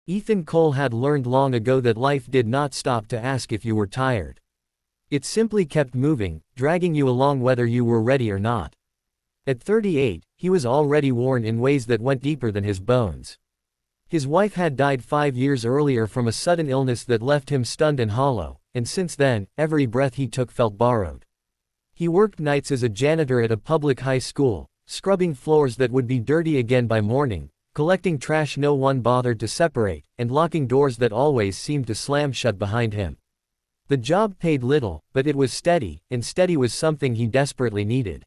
Ethan Cole had learned long ago that life did not stop to ask if you were tired. It simply kept moving, dragging you along whether you were ready or not. At 38, he was already worn in ways that went deeper than his bones. His wife had died 5 years earlier from a sudden illness that left him stunned and hollow, and since then, every breath he took felt borrowed. He worked nights as a janitor at a public high school, scrubbing floors that would be dirty again by morning, collecting trash no one bothered to separate, and locking doors that always seemed to slam shut behind him. The job paid little, but it was steady, and steady was something he desperately needed.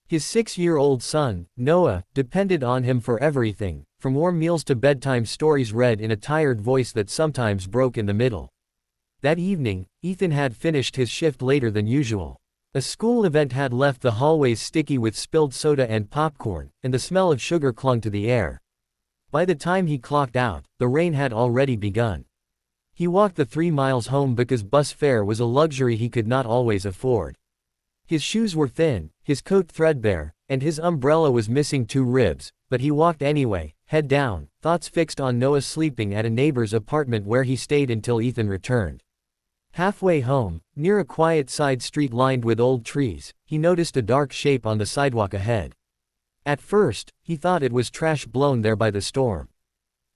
His 6-year-old son, Noah, depended on him for everything, from warm meals to bedtime stories read in a tired voice that sometimes broke in the middle. That evening, Ethan had finished his shift later than usual. A school event had left the hallways sticky with spilled soda and popcorn, and the smell of sugar clung to the air. By the time he clocked out, the rain had already begun. He walked the 3 miles home because bus fare was a luxury he could not always afford. His shoes were thin, his coat threadbare, and his umbrella was missing 2 ribs, but he walked anyway, head down, thoughts fixed on Noah sleeping at a neighbor's apartment where he stayed until Ethan returned. Halfway home, near a quiet side street lined with old trees, he noticed a dark shape on the sidewalk ahead. At first, he thought it was trash blown there by the storm.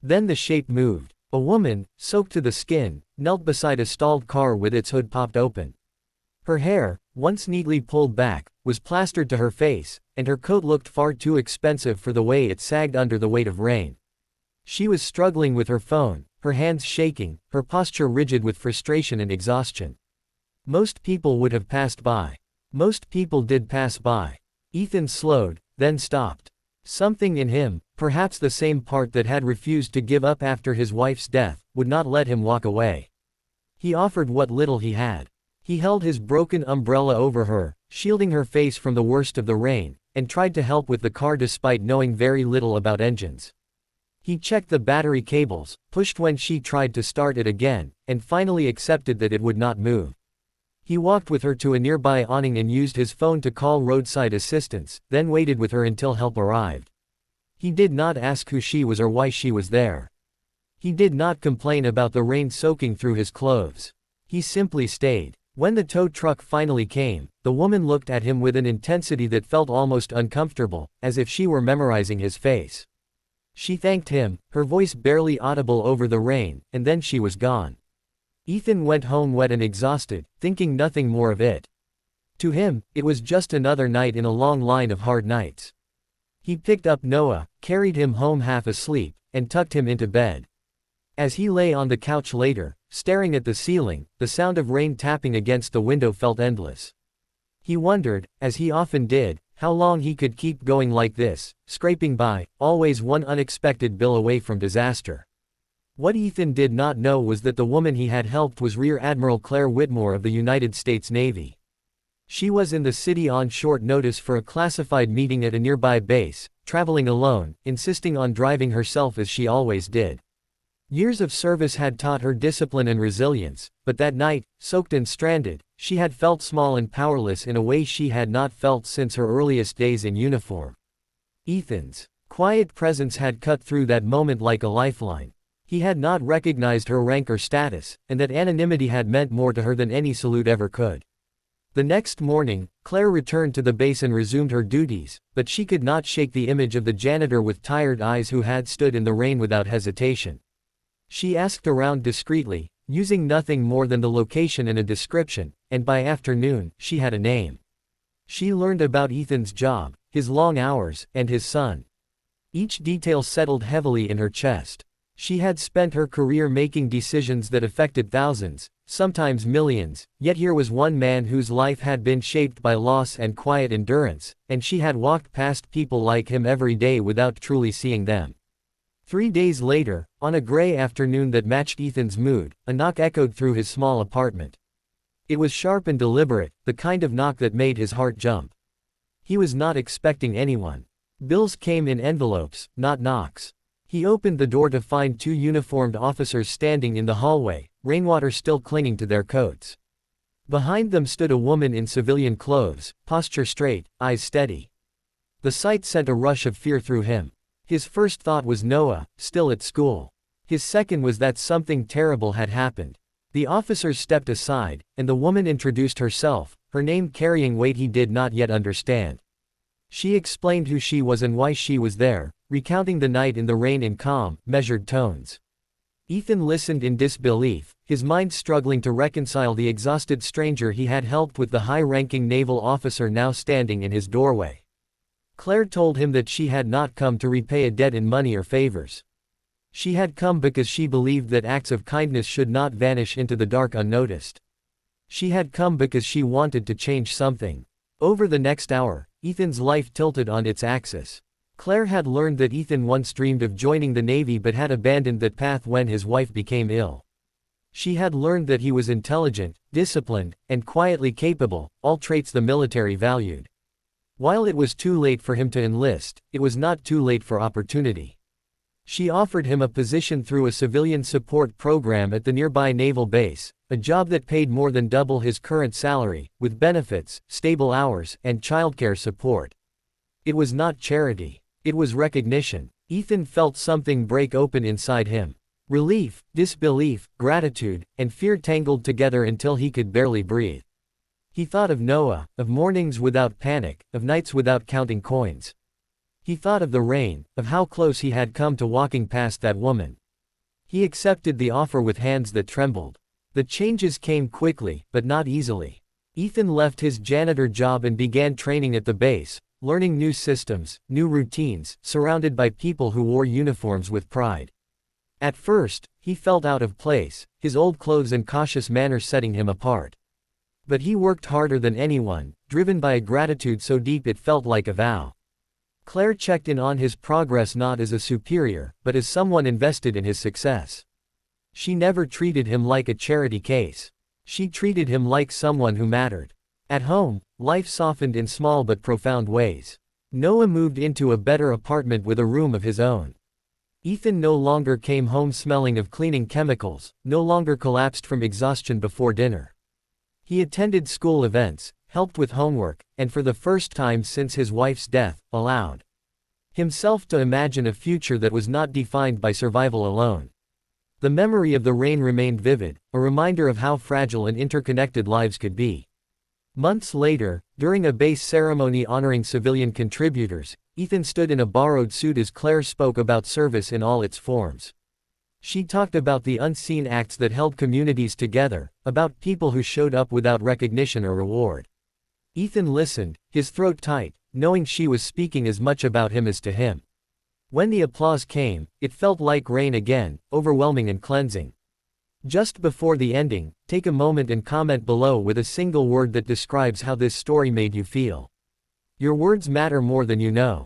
Then the shape moved. A woman, soaked to the skin, knelt beside a stalled car with its hood popped open. Her hair, once neatly pulled back, was plastered to her face, and her coat looked far too expensive for the way it sagged under the weight of rain. She was struggling with her phone, her hands shaking, her posture rigid with frustration and exhaustion. Most people would have passed by. Most people did pass by. Ethan slowed, then stopped. Something in him, perhaps the same part that had refused to give up after his wife's death, would not let him walk away. He offered what little he had. He held his broken umbrella over her, shielding her face from the worst of the rain, and tried to help with the car despite knowing very little about engines. He checked the battery cables, pushed when she tried to start it again, and finally accepted that it would not move. He walked with her to a nearby awning and used his phone to call roadside assistance, then waited with her until help arrived. He did not ask who she was or why she was there. He did not complain about the rain soaking through his clothes. He simply stayed. When the tow truck finally came, the woman looked at him with an intensity that felt almost uncomfortable, as if she were memorizing his face. She thanked him, her voice barely audible over the rain, and then she was gone. Ethan went home wet and exhausted, thinking nothing more of it. To him, it was just another night in a long line of hard nights. He picked up Noah, carried him home half asleep, and tucked him into bed. As he lay on the couch later, staring at the ceiling, the sound of rain tapping against the window felt endless. He wondered, as he often did, how long he could keep going like this, scraping by, always one unexpected bill away from disaster. What Ethan did not know was that the woman he had helped was Rear Admiral Claire Whitmore of the United States Navy. She was in the city on short notice for a classified meeting at a nearby base, traveling alone, insisting on driving herself as she always did. Years of service had taught her discipline and resilience, but that night, soaked and stranded, she had felt small and powerless in a way she had not felt since her earliest days in uniform. Ethan's quiet presence had cut through that moment like a lifeline. He had not recognized her rank or status, and that anonymity had meant more to her than any salute ever could. The next morning, Claire returned to the base and resumed her duties, but she could not shake the image of the janitor with tired eyes who had stood in the rain without hesitation. She asked around discreetly, using nothing more than the location and a description, and by afternoon, she had a name. She learned about Ethan's job, his long hours, and his son. Each detail settled heavily in her chest. She had spent her career making decisions that affected thousands, sometimes millions, yet here was one man whose life had been shaped by loss and quiet endurance, and she had walked past people like him every day without truly seeing them. 3 days later, on a gray afternoon that matched Ethan's mood, a knock echoed through his small apartment. It was sharp and deliberate, the kind of knock that made his heart jump. He was not expecting anyone. Bills came in envelopes, not knocks. He opened the door to find 2 uniformed officers standing in the hallway, rainwater still clinging to their coats. Behind them stood a woman in civilian clothes, posture straight, eyes steady. The sight sent a rush of fear through him. His first thought was Noah, still at school. His second was that something terrible had happened. The officers stepped aside, and the woman introduced herself, her name carrying weight he did not yet understand. She explained who she was and why she was there, recounting the night in the rain in calm, measured tones. Ethan listened in disbelief, his mind struggling to reconcile the exhausted stranger he had helped with the high-ranking naval officer now standing in his doorway. Claire told him that she had not come to repay a debt in money or favors. She had come because she believed that acts of kindness should not vanish into the dark unnoticed. She had come because she wanted to change something. Over the next hour, Ethan's life tilted on its axis. Claire had learned that Ethan once dreamed of joining the Navy but had abandoned that path when his wife became ill. She had learned that he was intelligent, disciplined, and quietly capable, all traits the military valued. While it was too late for him to enlist, it was not too late for opportunity. She offered him a position through a civilian support program at the nearby naval base, a job that paid more than double his current salary, with benefits, stable hours, and childcare support. It was not charity. It was recognition. Ethan felt something break open inside him. Relief, disbelief, gratitude, and fear tangled together until he could barely breathe. He thought of Noah, of mornings without panic, of nights without counting coins. He thought of the rain, of how close he had come to walking past that woman. He accepted the offer with hands that trembled. The changes came quickly, but not easily. Ethan left his janitor job and began training at the base, learning new systems, new routines, surrounded by people who wore uniforms with pride. At first, he felt out of place, his old clothes and cautious manner setting him apart. But he worked harder than anyone, driven by a gratitude so deep it felt like a vow. Claire checked in on his progress not as a superior, but as someone invested in his success. She never treated him like a charity case. She treated him like someone who mattered. At home, life softened in small but profound ways. Noah moved into a better apartment with a room of his own. Ethan no longer came home smelling of cleaning chemicals, no longer collapsed from exhaustion before dinner. He attended school events, helped with homework, and for the first time since his wife's death, allowed himself to imagine a future that was not defined by survival alone. The memory of the rain remained vivid, a reminder of how fragile and interconnected lives could be. Months later, during a base ceremony honoring civilian contributors, Ethan stood in a borrowed suit as Claire spoke about service in all its forms. She talked about the unseen acts that held communities together, about people who showed up without recognition or reward. Ethan listened, his throat tight, knowing she was speaking as much about him as to him. When the applause came, it felt like rain again, overwhelming and cleansing. Just before the ending, take a moment and comment below with a single word that describes how this story made you feel. Your words matter more than you know.